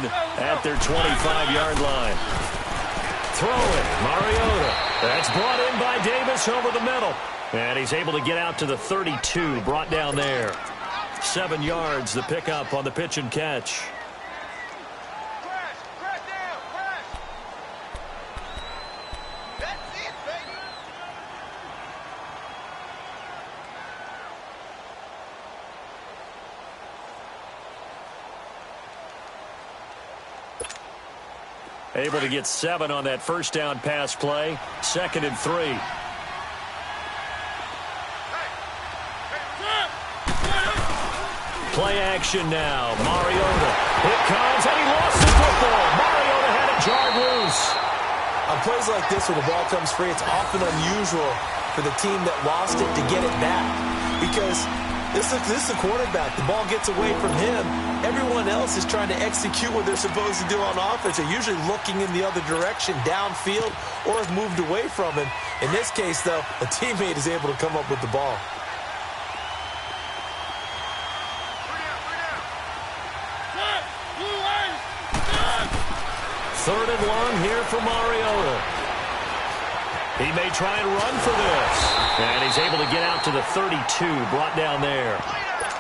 10 at their 25-yard line. Throw it, Mariota. That's brought in by Davis over the middle. And he's able to get out to the 32, brought down there. 7 yards, the pickup on the pitch and catch. Able to get 7 on that first down pass play. 2nd and 3. Play action now. Mariota. It comes, and he lost the football. Mariota had it jarred loose. On plays like this where the ball comes free, it's often unusual for the team that lost it to get it back. Because this is the quarterback. The ball gets away from him. Everyone else is trying to execute what they're supposed to do on offense. They're usually looking in the other direction, downfield, or have moved away from him. In this case, though, a teammate is able to come up with the ball. Third and long here for Mariota. He may try and run for this. And he's able to get out to the 32, brought down there.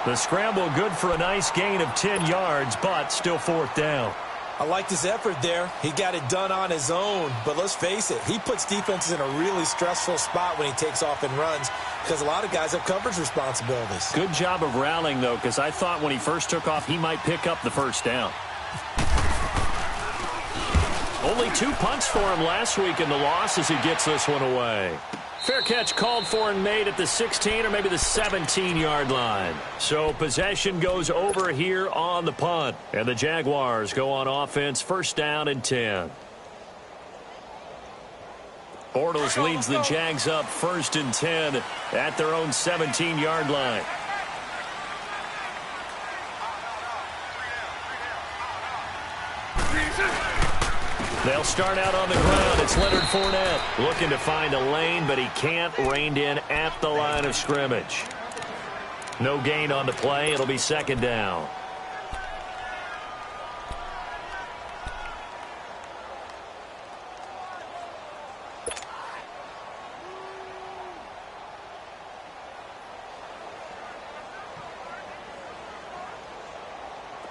The scramble good for a nice gain of 10 yards, but still 4th down. I liked his effort there. He got it done on his own. But let's face it, he puts defenses in a really stressful spot when he takes off and runs because a lot of guys have coverage responsibilities. Good job of rallying, though, because I thought when he first took off, he might pick up the first down. Only 2 punts for him last week in the loss as he gets this one away. Fair catch called for and made at the 16 or maybe the 17-yard line. So possession goes over here on the punt. And the Jaguars go on offense, 1st down and 10. Bortles leads the Jags up 1st and 10 at their own 17-yard line. They'll start out on the ground. It's Leonard Fournette looking to find a lane, but he can't. Reined in at the line of scrimmage. No gain on the play. It'll be 2nd down.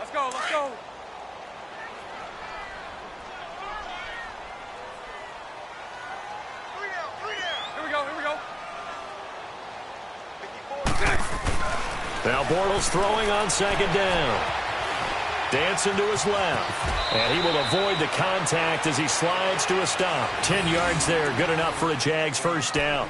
Let's go, let's go. Now Bortles throwing on 2nd down. Dancing to his left. And he will avoid the contact as he slides to a stop. 10 yards there. Good enough for a Jags 1st down.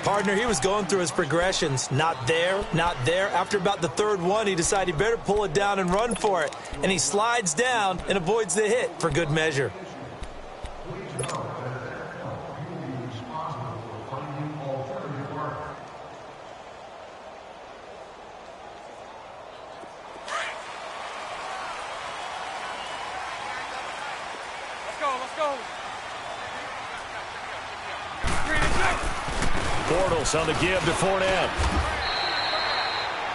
Partner, he was going through his progressions. Not there, not there. After about the 3rd one, he decided he better pull it down and run for it. And he slides down and avoids the hit for good measure. Bortles on the give to Fournette.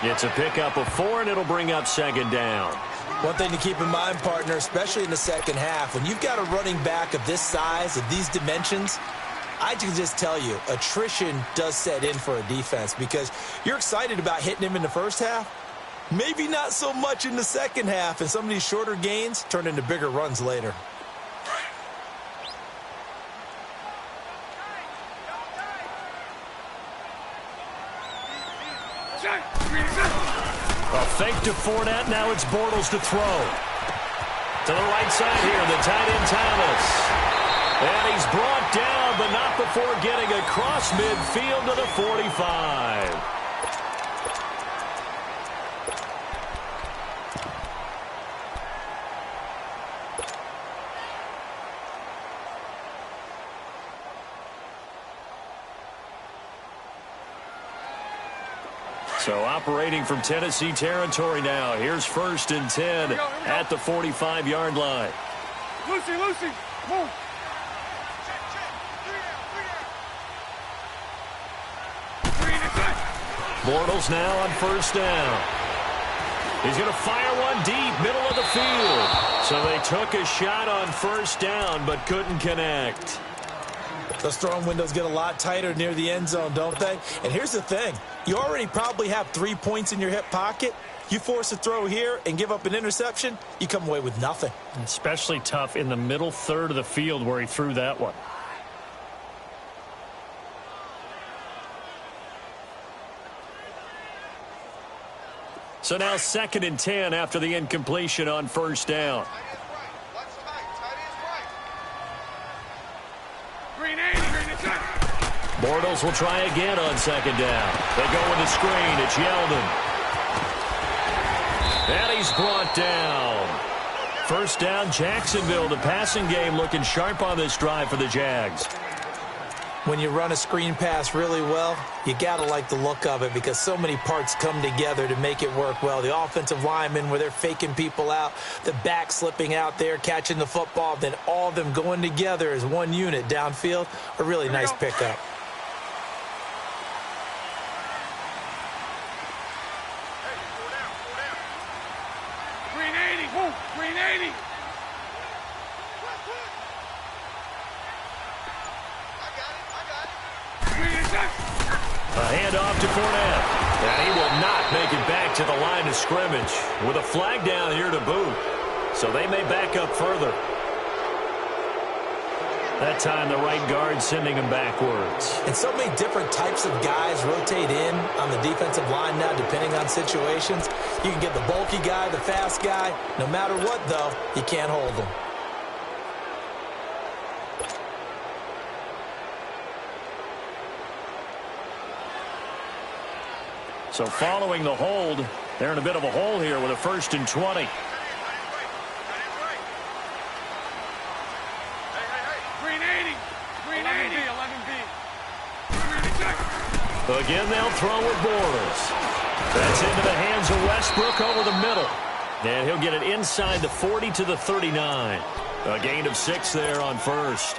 It's a pickup of 4, and it'll bring up 2nd down. One thing to keep in mind, partner, especially in the second half, when you've got a running back of this size, of these dimensions, I can just tell you, attrition does set in for a defense because you're excited about hitting him in the first half. Maybe not so much in the second half, and some of these shorter gains turn into bigger runs later. A fake to Fournette. Now it's Bortles to throw. To the right side here, the tight end Thomas. And he's brought down, but not before getting across midfield to the 45. So operating from Tennessee territory now. Here's 1st and 10 at the 45-yard line. Lucy, move. Bortles now on 1st down. He's going to fire one deep, middle of the field. So they took a shot on first down, but couldn't connect. Those throwing windows get a lot tighter near the end zone, don't they? And here's the thing. You already probably have 3 points in your hip pocket. You force a throw here and give up an interception, you come away with nothing. Especially tough in the middle third of the field where he threw that one. So now 2nd and 10 after the incompletion on first down. Bortles will try again on 2nd down. They go with the screen. It's Yeldon. And he's brought down. First down, Jacksonville. The passing game looking sharp on this drive for the Jags. When you run a screen pass really well, you got to like the look of it because so many parts come together to make it work well. The offensive linemen where they're faking people out, the back slipping out there, catching the football, then all of them going together as one unit downfield, a really nice pickup. A handoff to Fournette. And he will not make it back to the line of scrimmage with a flag down here to boot. So they may back up further. That time the right guard sending him backwards. And so many different types of guys rotate in on the defensive line now depending on situations. You can get the bulky guy, the fast guy. No matter what, though, you can't hold them. So following the hold, they're in a bit of a hole here with a 1st and 20. Again, they'll throw with Bortles. That's into the hands of Westbrook over the middle. And he'll get it inside the 40 to the 39. A gain of 6 there on first.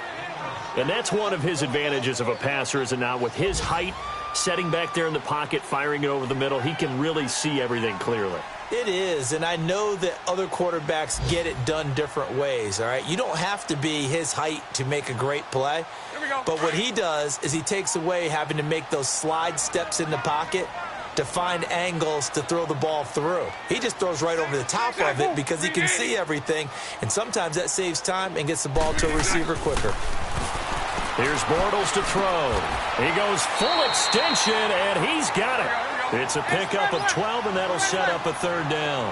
And that's one of his advantages of a passer, is it not? With his height, setting back there in the pocket, firing it over the middle, he can really see everything clearly. It is, and I know that other quarterbacks get it done different ways, all right? You don't have to be his height to make a great play. But what he does is he takes away having to make those slide steps in the pocket to find angles to throw the ball through. He just throws right over the top of it because he can see everything, and sometimes that saves time and gets the ball to a receiver quicker. Here's Bortles to throw. He goes full extension, and he's got it. It's a pickup of 12, and that'll set up a 3rd down.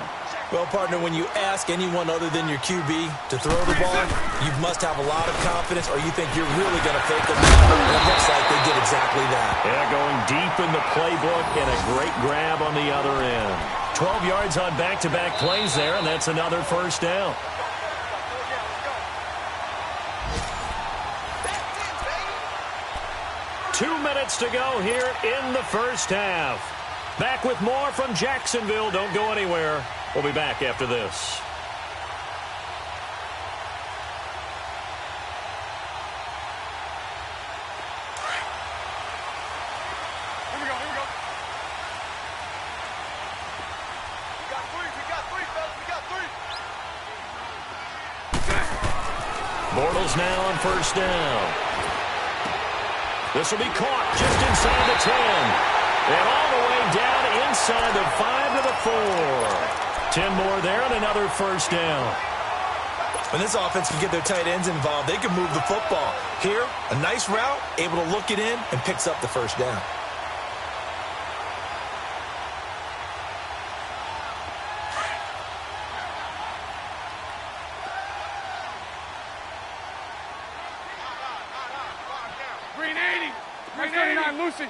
Well, partner, when you ask anyone other than your QB to throw the ball, you must have a lot of confidence or you think you're really going to fake them out. And it looks like they did exactly that. Yeah, going deep in the playbook and a great grab on the other end. 12 yards on back-to-back plays there, and that's another 1st down. Two minutes to go here in the first half. Back with more from Jacksonville. Don't go anywhere. We'll be back after this. Here we go. We got three, fellas. We got three. Bortles now on first down. This will be caught just inside the 10. And all the way down inside the 5 to the 4. 10 more there and another 1st down. When this offense can get their tight ends involved, they can move the football. Here, a nice route, able to look it in, and picks up the 1st down. Green 80. Green 89, Lucy.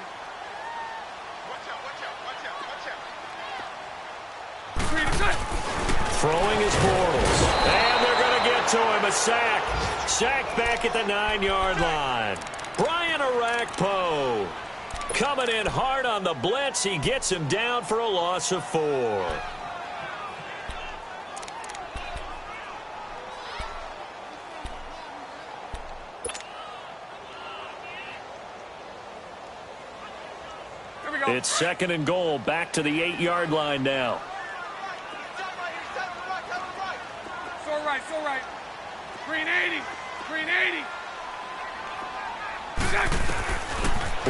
Throwing is Bortles. And they're going to get to him. A sack. Sacked back at the 9-yard line. Brian Arakpo coming in hard on the blitz. He gets him down for a loss of 4. It's 2nd and goal. Back to the 8-yard line now. so right. Green 80. Green 80.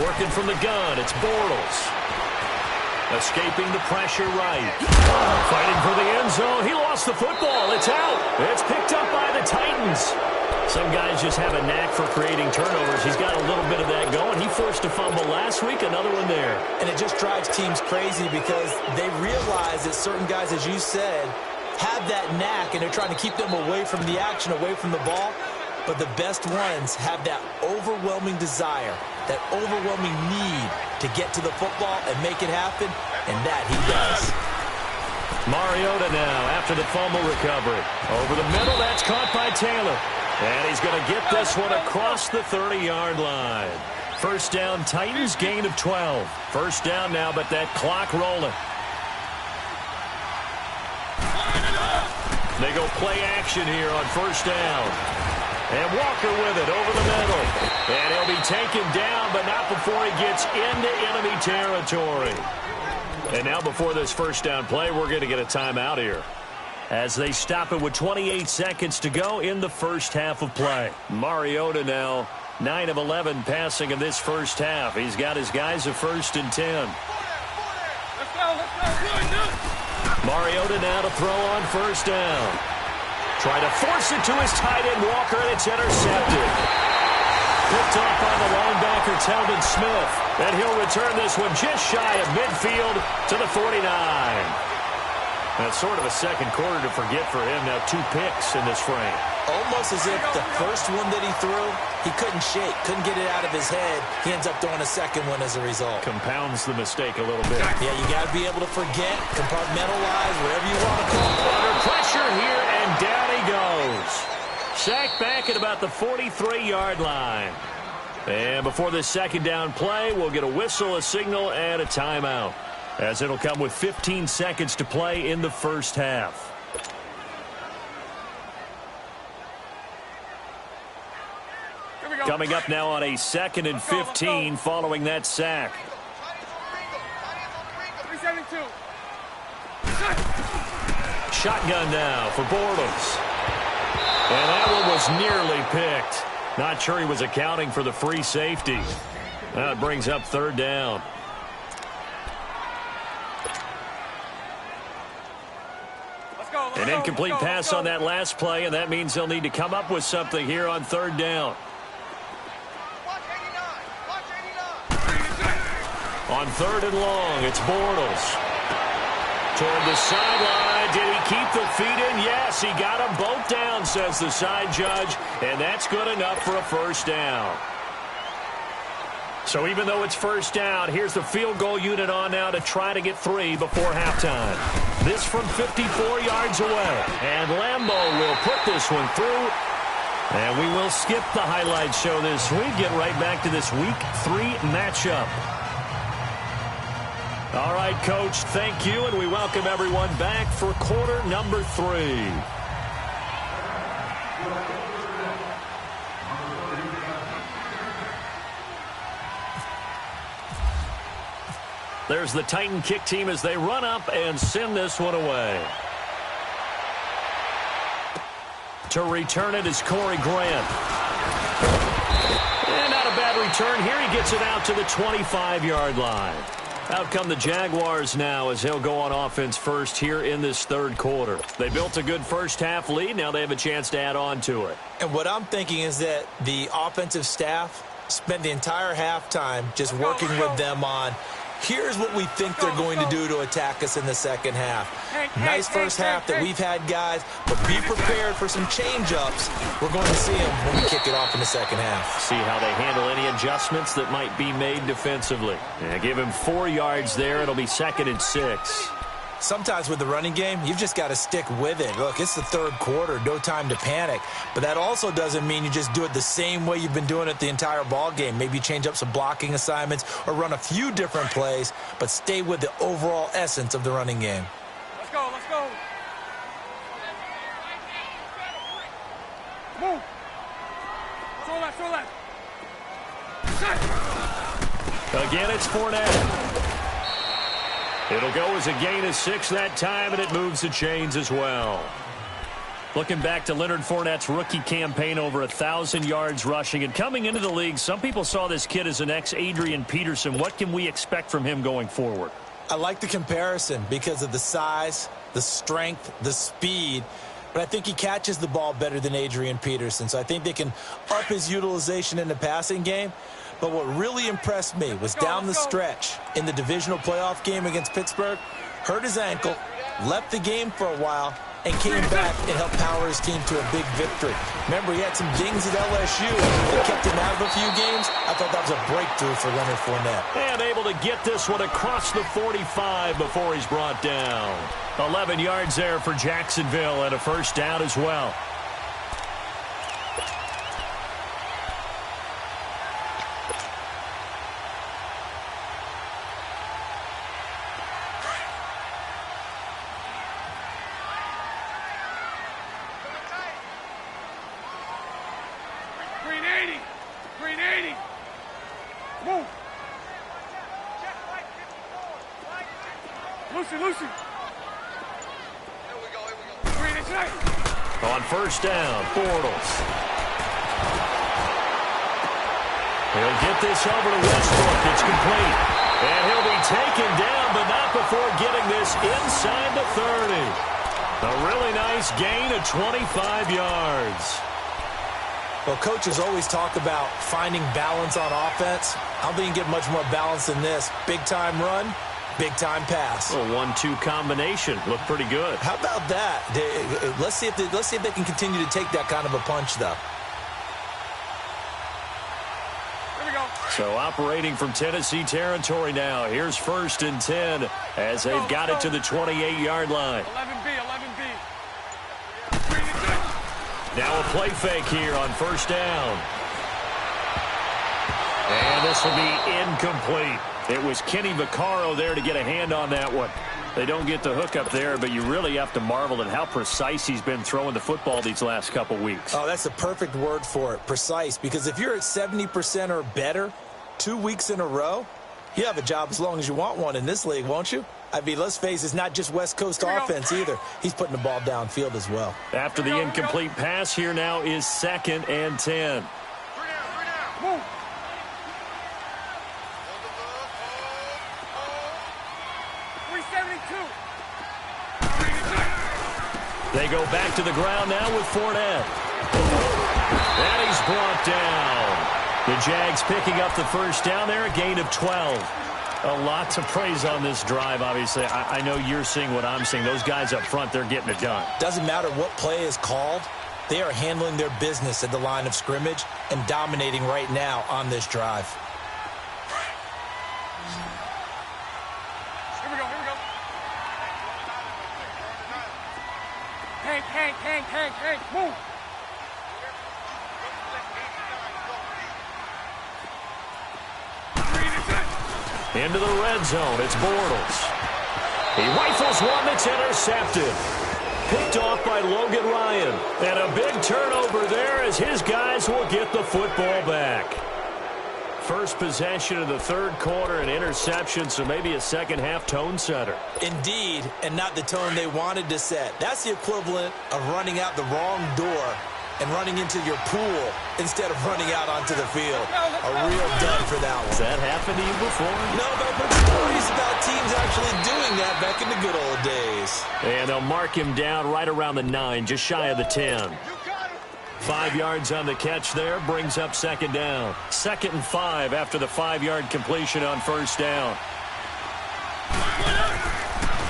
Working from the gun, it's Bortles. Escaping the pressure right. Fighting for the end zone. He lost the football. It's out. It's picked up by the Titans. Some guys just have a knack for creating turnovers. He's got a little bit of that going. He forced a fumble last week, another one there. And it just drives teams crazy because they realize that certain guys, as you said, have that knack, and they're trying to keep them away from the action, away from the ball. But the best ones have that overwhelming desire, that overwhelming need to get to the football and make it happen, and that he does. Mariota now after the fumble recovery. Over the middle, that's caught by Taylor. And he's going to get this one across the 30-yard line. First down, Titans, gain of 12. First down now, but that clock rolling. They go play action here on first down. And Walker with it over the middle. And he'll be taken down, but not before he gets into enemy territory. And now before this first down play, we're going to get a timeout here, as they stop it with 28 seconds to go in the first half of play. Mariota now 9 of 11 passing in this first half. He's got his guys a 1st and 10. Let's go. Mariota now to throw on first down. Try to force it to his tight end Walker, and it's intercepted. Picked off by the linebacker Telvin Smith. And he'll return this one just shy of midfield to the 49. That's sort of a second quarter to forget for him. Now 2 picks in this frame. Almost as if the first one that he threw, he couldn't shake, couldn't get it out of his head. He ends up throwing a second one as a result. Compounds the mistake a little bit. Yeah, you got to be able to forget, compartmentalize, whatever you want to call it. Under pressure here, and down he goes. Sacked back at about the 43-yard line. And before this second down play, we'll get a whistle, a signal, and a timeout, as it'll come with 15 seconds to play in the first half. Coming up now on a 2nd and 15 following that sack. 372. Shotgun now for Bortles. And that one was nearly picked. Not sure he was accounting for the free safety. Now it brings up 3rd down. An incomplete pass on that last play, and that means they'll need to come up with something here on 3rd down. On 3rd and long, it's Bortles. Toward the sideline. Did he keep the feet in? Yes, he got them both down, says the side judge, and that's good enough for a first down. So even though it's first down, here's the field goal unit on now to try to get 3 before halftime. This from 54 yards away. And Lambeau will put this one through. And we will skip the highlight show this week. Get right back to this Week 3 matchup. All right, Coach, thank you, and we welcome everyone back for quarter number 3. There's the Titan kick team as they run up and send this one away. To return it is Corey Grant. And not a bad return here. He gets it out to the 25-yard line. Out come the Jaguars now as he'll go on offense first here in this 3rd quarter. They built a good first half lead. Now they have a chance to add on to it. And what I'm thinking is that the offensive staff spent the entire halftime just working with them on, here's what we think they're going to do to attack us in the second half. Nice first half that we've had, guys, but be prepared for some change-ups. We're going to see them when we kick it off in the second half. See how they handle any adjustments that might be made defensively. And give him 4 yards there. It'll be 2nd and 6. Sometimes with the running game, you've just got to stick with it. Look, it's the 3rd quarter, no time to panic. But that also doesn't mean you just do it the same way you've been doing it the entire ball game. Maybe change up some blocking assignments or run a few different plays, but stay with the overall essence of the running game. Let's go, let's go. Move. Throw that. Again, it's Fournette. It'll go as a gain of 6 that time, and it moves the chains as well. Looking back to Leonard Fournette's rookie campaign, over 1,000 yards rushing. And coming into the league, some people saw this kid as an ex-Adrian Peterson. What can we expect from him going forward? I like the comparison because of the size, the strength, the speed. But I think he catches the ball better than Adrian Peterson. So I think they can up his utilization in the passing game. But what really impressed me was down the stretch in the divisional playoff game against Pittsburgh, hurt his ankle, left the game for a while, and came back and helped power his team to a big victory. Remember, he had some dings at LSU that kept him out of a few games. I thought that was a breakthrough for Leonard Fournette. And able to get this one across the 45 before he's brought down. 11 yards there for Jacksonville and a first down as well. Lucy. On first down, Bortles. He'll get this over to Westbrook. It's complete. And he'll be taken down, but not before getting this inside the 30. A really nice gain of 25 yards. Well, coaches always talk about finding balance on offense. I don't think you can get much more balance than this. Big-time run, big-time pass. A 1-2 combination. Looked pretty good. How about that? Let's see if they can continue to take that kind of a punch, though. Here we go. So operating from Tennessee territory now. Here's 1st and 10 as they've got it to the 28-yard line. 11B. Now a play fake here on first down. And this will be incomplete. It was Kenny Vaccaro there to get a hand on that one. They don't get the hook up there, but you really have to marvel at how precise he's been throwing the football these last couple weeks. Oh, that's a perfect word for it, precise, because if you're at 70% or better 2 weeks in a row, you have a job as long as you want one in this league, won't you? I mean, let's face it, it's not just West Coast offense either. He's putting the ball downfield as well. After the incomplete pass, here now is 2nd and 10. Move. They go back to the ground now with Fournette. And he's brought down. The Jags picking up the first down there, a gain of 12. A lot to praise on this drive, obviously. I know you're seeing what I'm seeing. Those guys up front, they're getting it done. Doesn't matter what play is called. They are handling their business at the line of scrimmage and dominating right now on this drive. Here we go. Hank, move. Into the red zone, it's Bortles. He rifles one that's intercepted. Picked off by Logan Ryan. And a big turnover there as his guys will get the football back. First possession of the third quarter, an interception, so maybe a second-half tone setter. Indeed, and not the tone they wanted to set. That's the equivalent of running out the wrong door and running into your pool instead of running out onto the field. A real dud for that one. Has that happened to you before? No, but stories about teams actually doing that back in the good old days. And they'll mark him down right around the 9, just shy of the 10. 5 yards on the catch there, brings up 2nd down. 2nd and 5 after the 5-yard completion on first down.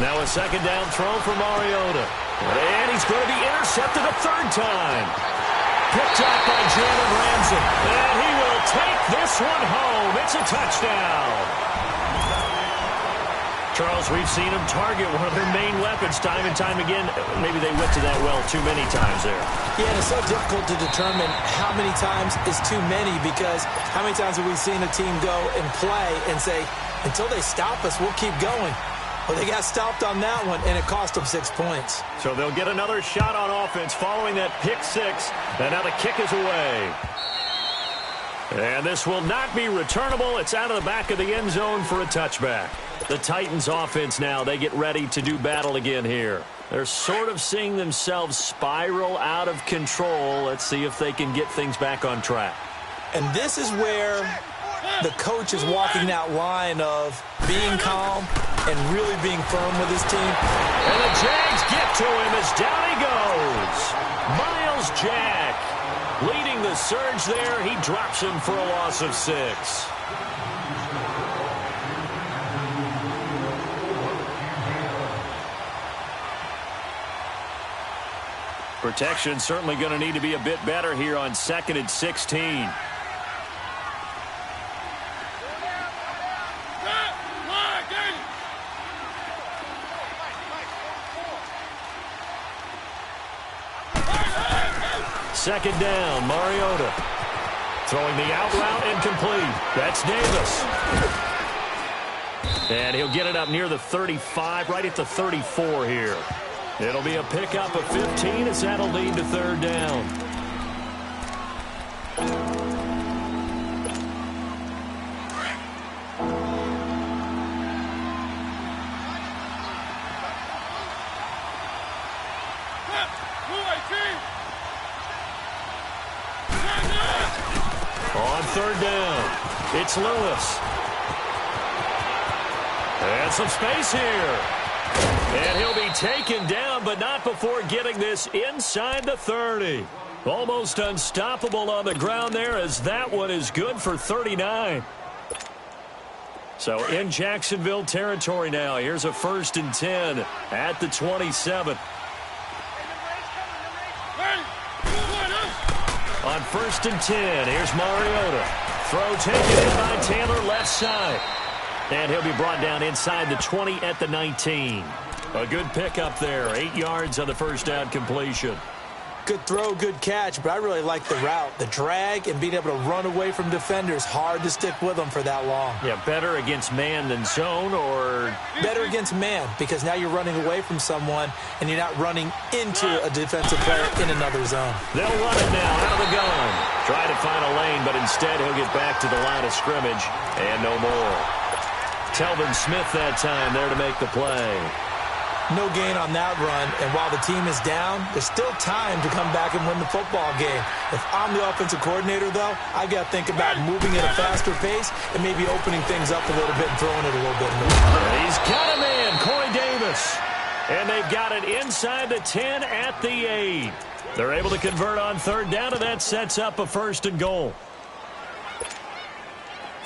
Now a 2nd down throw for Mariota. And he's going to be intercepted a 3rd time. Picked up by Jalen Ramsey. And he will take this one home. It's a touchdown. Charles, we've seen him target one of their main weapons time and time again. Maybe they went to that well too many times there. Yeah, and it's so difficult to determine how many times is too many, because how many times have we seen a team go and play and say, until they stop us, we'll keep going. Well, they got stopped on that one, and it cost them 6 points. So they'll get another shot on offense following that pick 6, and now the kick is away. And this will not be returnable. It's out of the back of the end zone for a touchback. The Titans offense now, they get ready to do battle again here. They're sort of seeing themselves spiral out of control. Let's see if they can get things back on track. And this is where the coach is walking that line of being calm and really being firm with his team. And the Jags get to him as down he goes. Miles Jack leading the surge there. He drops him for a loss of 6. Protection certainly going to need to be a bit better here on 2nd and 16. Second down, Mariota. Throwing the out route incomplete. That's Davis. And he'll get it up near the 35, right at the 34 here. It'll be a pickup of 15 as that'll lead to 3rd down. On 3rd down, it's Lewis. And some space here. And he'll be taken down, but not before getting this inside the 30. Almost unstoppable on the ground there, as that one is good for 39. So in Jacksonville territory now. Here's a 1st and 10 at the 27. On 1st and 10, here's Mariota. Throw taken in by Taylor, left side. And he'll be brought down inside the 20 at the 19. A good pickup there. 8 yards on the 1st down completion. Good throw, good catch, but I really like the route. The drag and being able to run away from defenders. Hard to stick with them for that long. Yeah, better against man than zone, or? Better against man, because now you're running away from someone and you're not running into a defensive player in another zone. They'll run it now out of the gun. Try to find a lane, but instead he'll get back to the line of scrimmage and no more. Telvin Smith that time there to make the play. No gain on that run, and while the team is down, there's still time to come back and win the football game. If I'm the offensive coordinator, though, I got to think about moving at a faster pace and maybe opening things up a little bit and throwing it a little bit more. He's got a man, Corey Davis. And they've got it inside the 10 at the 8. They're able to convert on 3rd down, and that sets up a 1st and goal.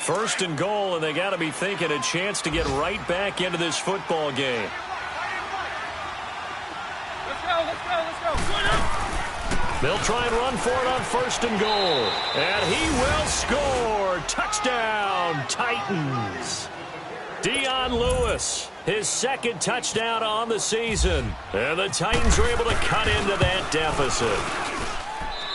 1st and goal, and they got to be thinking a chance to get right back into this football game. They'll try and run for it on 1st and goal. And he will score. Touchdown, Titans. Dion Lewis, his 2nd touchdown on the season. And the Titans are able to cut into that deficit.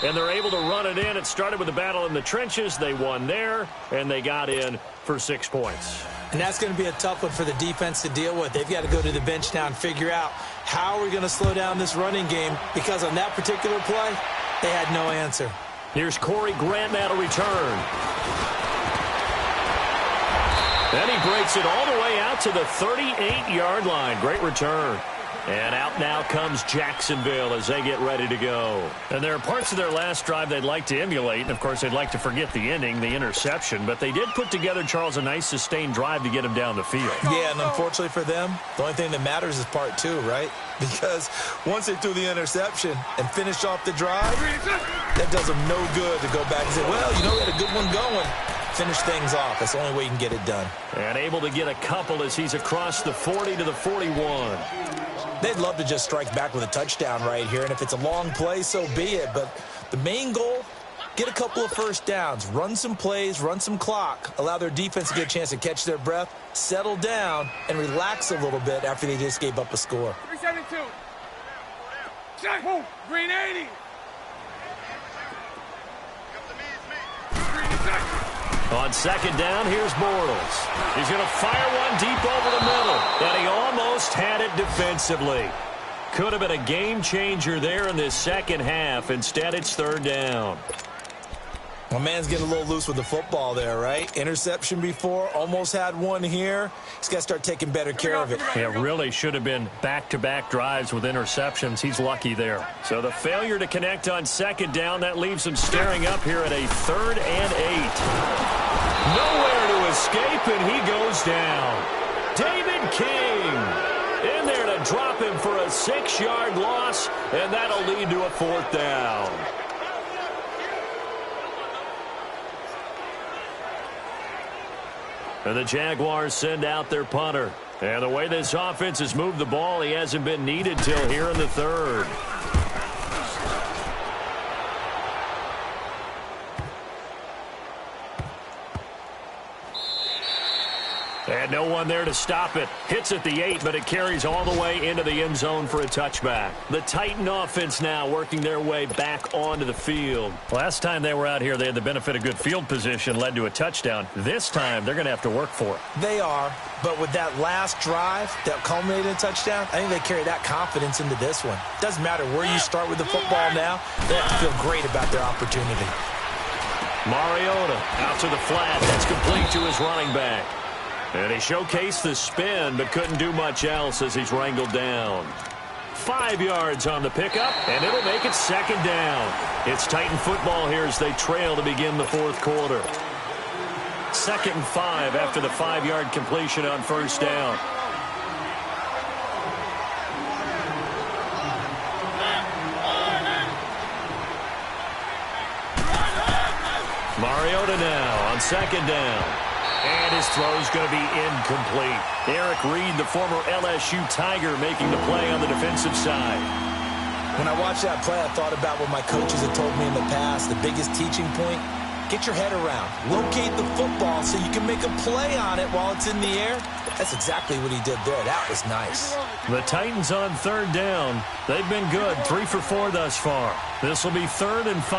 And they're able to run it in. It started with a battle in the trenches. They won there, and they got in for 6 points. And that's going to be a tough one for the defense to deal with. They've got to go to the bench now and figure out how we're going to slow down this running game, because on that particular play, they had no answer. Here's Corey Grant now to return. Then he breaks it all the way out to the 38-yard line. Great return. And out now comes Jacksonville as they get ready to go. And there are parts of their last drive they'd like to emulate. And, of course, they'd like to forget the ending, the interception. But they did put together, Charles, a nice sustained drive to get him down the field. Yeah, and unfortunately for them, the only thing that matters is part 2, right? Because once they threw the interception and finished off the drive, that does them no good to go back and say, well, you know, we had a good one going. Finish things off. That's the only way you can get it done. And able to get a couple as he's across the 40 to the 41. They'd love to just strike back with a touchdown right here, and if it's a long play, so be it. But the main goal, get a couple of 1st downs, run some plays, run some clock, allow their defense to get a chance to catch their breath, settle down, and relax a little bit after they just gave up a score. 372. Check. Move. Green 80. On 2nd down, here's Bortles. He's going to fire one deep over the middle, and he almost had it defensively. Could have been a game changer there in this 2nd half. Instead, it's 3rd down. My man's getting a little loose with the football there, right? Interception before, almost had one here. He's got to start taking better care of it. Yeah, really should have been back-to-back drives with interceptions. He's lucky there. So the failure to connect on second down, that leaves him staring up here at a 3rd and 8. Nowhere to escape, and he goes down. David King in there to drop him for a 6-yard loss, and that'll lead to a 4th down. And the Jaguars send out their punter. And the way this offense has moved the ball, he hasn't been needed till here in the 3rd. And no one there to stop it. Hits at the 8, but it carries all the way into the end zone for a touchback. The Titan offense now working their way back onto the field. Last time they were out here, they had the benefit of good field position, led to a touchdown. This time, they're going to have to work for it. They are, but with that last drive that culminated in a touchdown, I think they carry that confidence into this one. Doesn't matter where you start with the football now, they have to feel great about their opportunity. Mariota out to the flat. That's complete to his running back. And he showcased the spin, but couldn't do much else as he's wrangled down. 5 yards on the pickup, and it'll make it 2nd down. It's Titan football here as they trail to begin the 4th quarter. 2nd and 5 after the 5-yard completion on 1st down. Mariota now on 2nd down. And his throw's going to be incomplete. Eric Reed, the former LSU Tiger, making the play on the defensive side. When I watched that play, I thought about what my coaches had told me in the past. The biggest teaching point, get your head around. Locate the football so you can make a play on it while it's in the air. That's exactly what he did there. That was nice. The Titans on 3rd down. They've been good, 3 for 4 thus far. This will be 3rd and 5.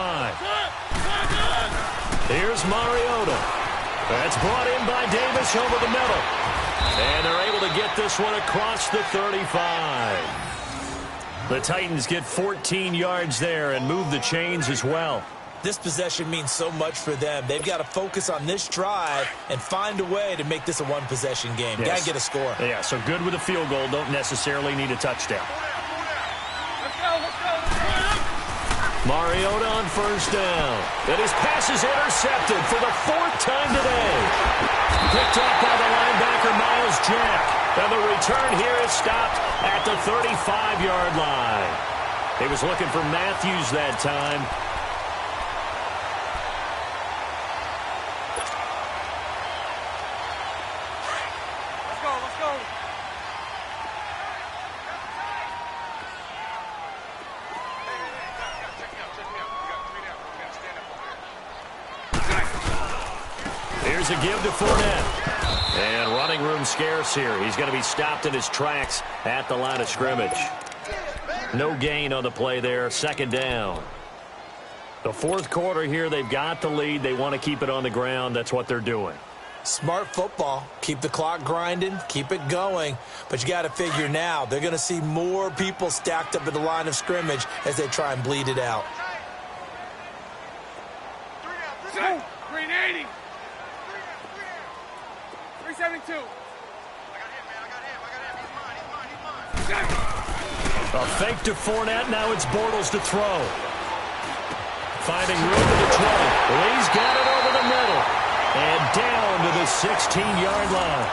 Here's Mariota. That's brought in by Davis over the middle. And they're able to get this one across the 35. The Titans get 14 yards there and move the chains as well. This possession means so much for them. They've got to focus on this drive and find a way to make this a one-possession game. Yes. Got to get a score. Yeah, so good with a field goal. Don't necessarily need a touchdown. Mariota on 1st down. And his pass is intercepted for the 4th time today. Picked up by the linebacker, Miles Jack. And the return here is stopped at the 35-yard line. He was looking for Matthews that time. Let's go. Here's a give to Fournette. And running room scarce here. He's going to be stopped in his tracks at the line of scrimmage. No gain on the play there. 2nd down. The 4th quarter here, they've got the lead. They want to keep it on the ground. That's what they're doing. Smart football. Keep the clock grinding. Keep it going. But you got to figure now, they're going to see more people stacked up at the line of scrimmage as they try and bleed it out. 380. 372. A fake to Fournette. Now it's Bortles to throw. Finding room to throw. Lee's got it over the middle. And down to the 16-yard line.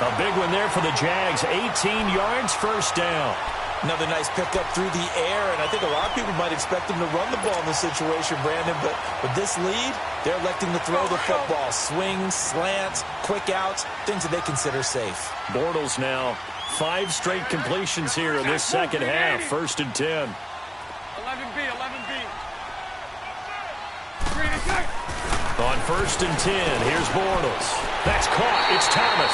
A big one there for the Jags. 18 yards, 1st down. Another nice pickup through the air, and I think a lot of people might expect them to run the ball in this situation, Brandon, but with this lead, they're electing to throw the football. Swings, slants, quick outs, things that they consider safe. Bortles now 5 straight completions here in this 2nd half. 1st and 10. 11B. On 1st and 10, here's Bortles. That's caught. It's Thomas.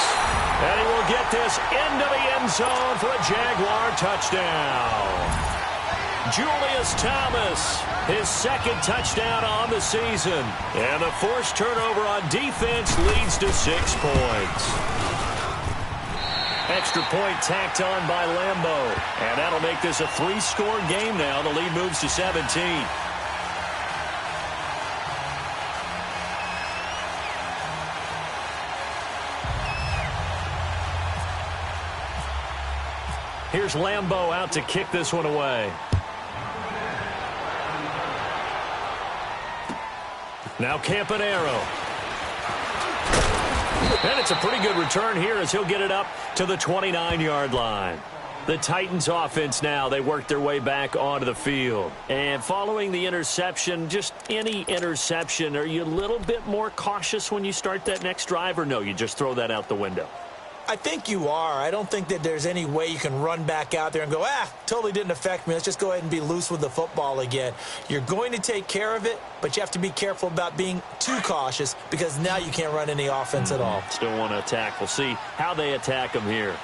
And he will get this into the end zone for a Jaguar touchdown. Julius Thomas, his 2nd touchdown on the season. And the forced turnover on defense leads to 6 points. Extra point tacked on by Lambo. And that'll make this a 3-score game now. The lead moves to 17. Here's Lambeau out to kick this one away. Now Campanaro. And it's a pretty good return here as he'll get it up to the 29-yard line. The Titans offense now, they work their way back onto the field. And following the interception, just any interception, are you a little bit more cautious when you start that next drive, or no, you just throw that out the window? I think you are. I don't think that there's any way you can run back out there and go, totally didn't affect me. Let's just go ahead and be loose with the football again. You're going to take care of it, but you have to be careful about being too cautious because now you can't run any offense at all. Still want to attack. We'll see how they attack them here.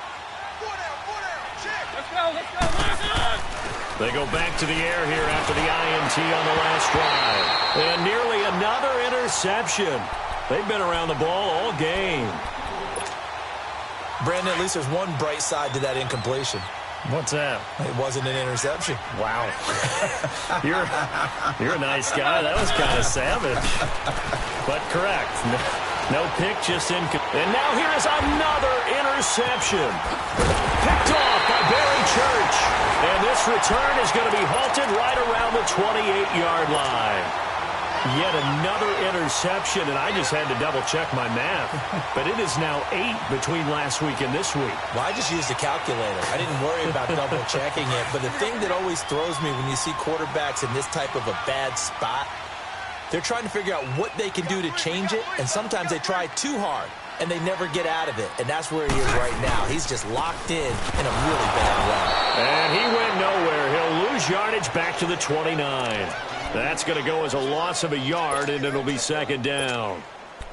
They go back to the air here after the INT on the last drive. And nearly another interception. They've been around the ball all game. Brandon, at least there's one bright side to that incompletion. What's that? It wasn't an interception. Wow. You're a nice guy. That was kind of savage. But correct. No pick, just in. And now here is another interception. Picked off by Barry Church. And this return is going to be halted right around the 28-yard line. Yet another interception, and I just had to double-check my math. But it is now 8 between last week and this week. Well, I just used a calculator. I didn't worry about double-checking it. But the thing that always throws me when you see quarterbacks in this type of a bad spot, they're trying to figure out what they can do to change it, and sometimes they try too hard, and they never get out of it. And that's where he is right now. He's just locked in a really bad way. And he went nowhere. He'll lose yardage back to the 29. That's going to go as a loss of a yard, and it'll be second down.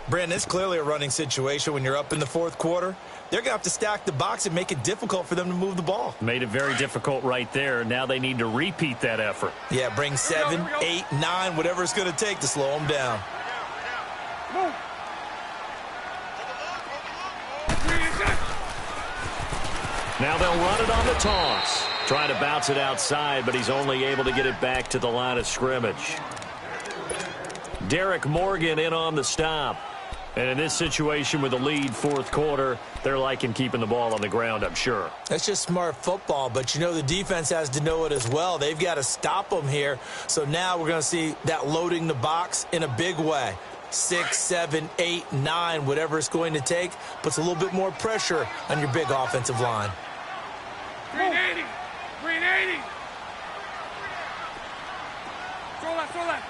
Brandon, it's clearly a running situation when you're up in the fourth quarter. They're going to have to stack the box and make it difficult for them to move the ball. Made it very difficult right there. Now they need to repeat that effort. Yeah, bring 7, 8, 9, whatever it's going to take to slow them down. Now they'll run it on the toss. Trying to bounce it outside, but he's only able to get it back to the line of scrimmage. Derek Morgan in on the stop. And in this situation with the lead fourth quarter, they're liking keeping the ball on the ground, I'm sure. That's just smart football, but you know the defense has to know it as well. They've got to stop them here. So now we're going to see that loading the box in a big way. 6, 7, 8, 9, whatever it's going to take, puts a little bit more pressure on your big offensive line. 380. 380. Throw that.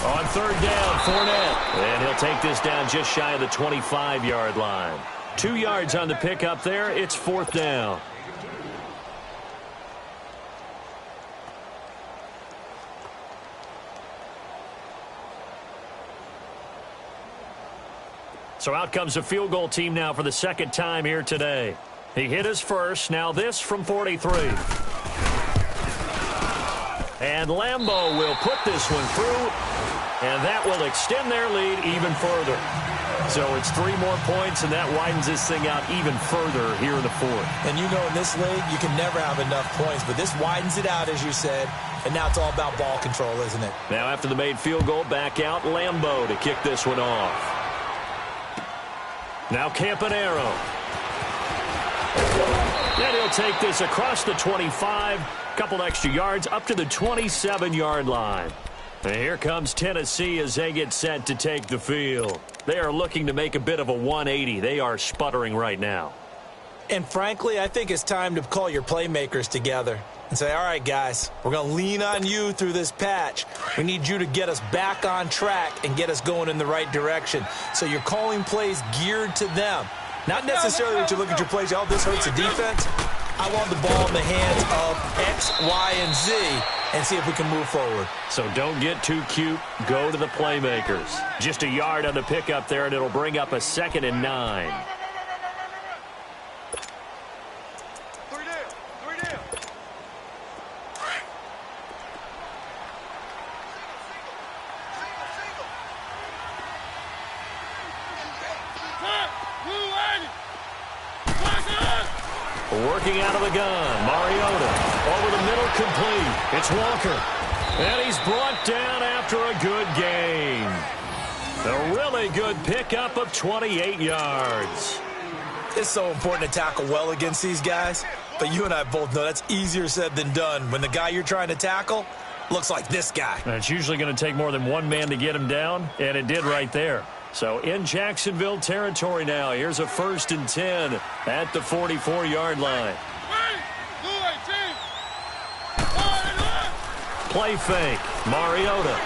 On third down, Fournette. And he'll take this down just shy of the 25-yard line. 2 yards on the pickup there. It's fourth down. So out comes a field goal team now for the second time here today. He hit his first. Now this from 43. And Lambeau will put this one through. And that will extend their lead even further. So it's 3 more points, and that widens this thing out even further here in the fourth. And you know in this league, you can never have enough points. But this widens it out, as you said. And now it's all about ball control, isn't it? Now after the made field goal, back out Lambeau to kick this one off. Now Campanaro. And he'll take this across the 25. Couple extra yards up to the 27-yard line. And here comes Tennessee as they get set to take the field. They are looking to make a bit of a 180. They are sputtering right now. And frankly, I think it's time to call your playmakers together and say, all right, guys, we're going to lean on you through this patch. We need you to get us back on track and get us going in the right direction. So you're calling plays geared to them. Not necessarily that you look at your plays, oh, this hurts the defense. I want the ball in the hands of X, Y, and Z and see if we can move forward. So don't get too cute. Go to the playmakers. Just a yard on the pickup there, and it'll bring up a 2nd and 9. 3 down. Working out of the gun, Mariota over the middle, complete. It's Walker, and he's brought down after a good gain. A really good pickup of 28 yards. It's so important to tackle well against these guys, but you and I both know that's easier said than done when the guy you're trying to tackle looks like this guy. And it's usually going to take more than one man to get him down, and it did right there. So in Jacksonville territory now, here's a 1st and 10 at the 44-yard line. Play fake, Mariota.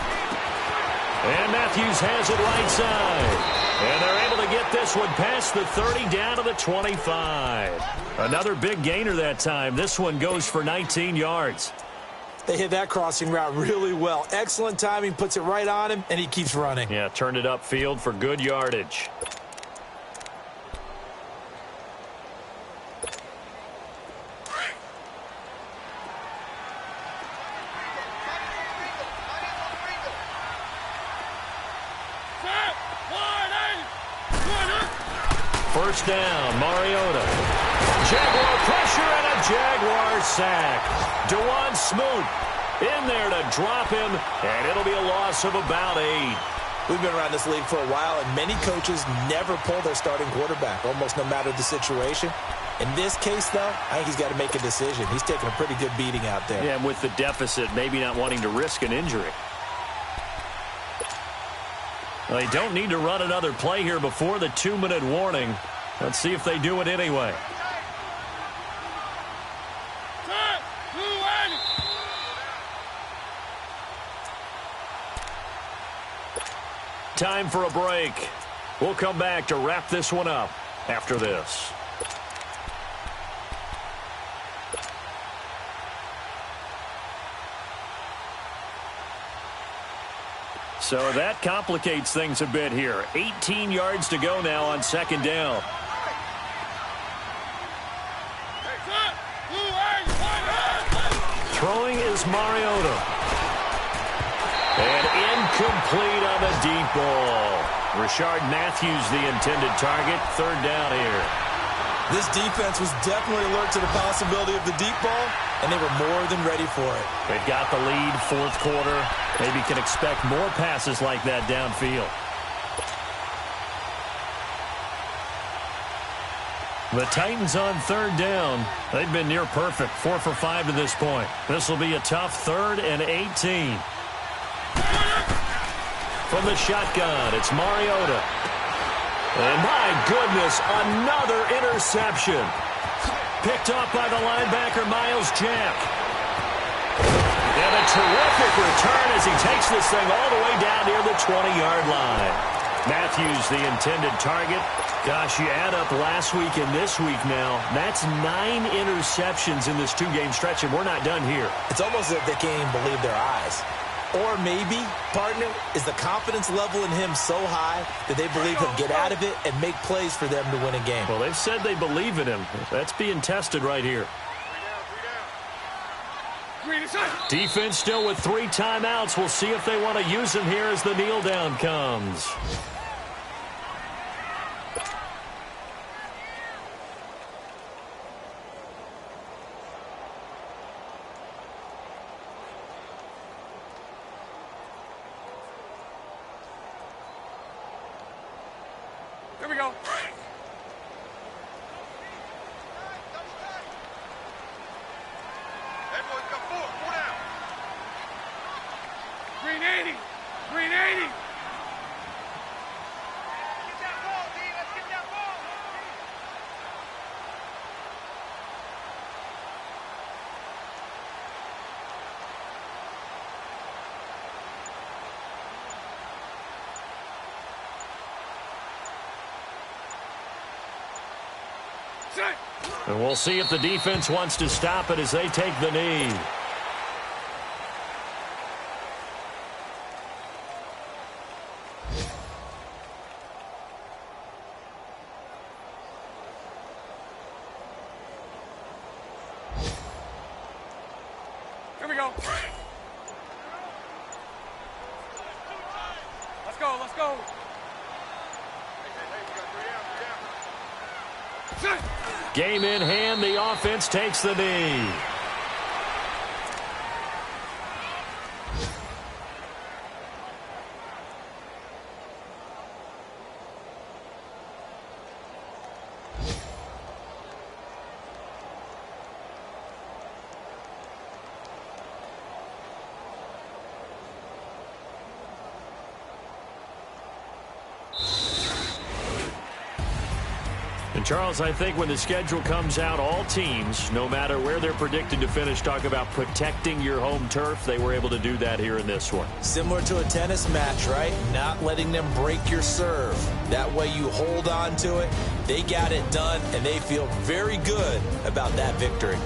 And Matthews has it right side. And they're able to get this one past the 30 down to the 25. Another big gainer that time. This one goes for 19 yards. They hit that crossing route really well. Excellent timing, puts it right on him, and he keeps running. Yeah, turned it upfield for good yardage. First down, Mariota. Jaguar pressure and a Jaguar sack. Dewan Smoot in there to drop him, and it'll be a loss of about 8. We've been around this league for a while, and many coaches never pull their starting quarterback, almost no matter the situation. In this case, though, I think he's got to make a decision. He's taking a pretty good beating out there. Yeah, and with the deficit, maybe not wanting to risk an injury. They don't need to run another play here before the 2-minute warning. Let's see if they do it anyway. Time for a break. We'll come back to wrap this one up after this. So that complicates things a bit here. 18 yards to go now on 2nd down. Throwing is Mariota. And incomplete on the deep ball. Rashard Matthews, the intended target. 3rd down here. This defense was definitely alert to the possibility of the deep ball, and they were more than ready for it. They've got the lead, 4th quarter. Maybe can expect more passes like that downfield. The Titans on 3rd down. They've been near perfect, 4 for 5 to this point. This will be a tough 3rd and 18. From the shotgun, it's Mariota. And my goodness, another interception. Picked off by the linebacker, Miles Jack. And a terrific return as he takes this thing all the way down near the 20-yard line. Matthews, the intended target. Gosh, you add up last week and this week now, that's 9 interceptions in this 2-game stretch, and we're not done here. It's almost as if they can't even believe their eyes. Or maybe, partner, is the confidence level in him so high that they believe he'll get out of it and make plays for them to win a game. Well, they've said they believe in him. That's being tested right here. Defense still with 3 timeouts. We'll see if they want to use them here as the kneel down comes. Here we go. Everyone come forward. 4 down. Green 80. Green 80. Get that ball, D. Let's get that ball. And we'll see if the defense wants to stop it as they take the knee. Here we go. Let's go. Let's go. Game in hand, the offense takes the knee. Charles, I think when the schedule comes out, all teams, no matter where they're predicted to finish, talk about protecting your home turf. They were able to do that here in this one. Similar to a tennis match, right? Not letting them break your serve. That way you hold on to it. They got it done, and they feel very good about that victory.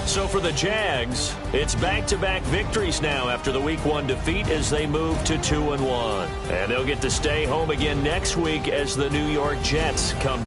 So for the Jags, it's back-to-back victories now after the Week 1 defeat as they move to 2-1. And they'll get to stay home again next week as the New York Jets come.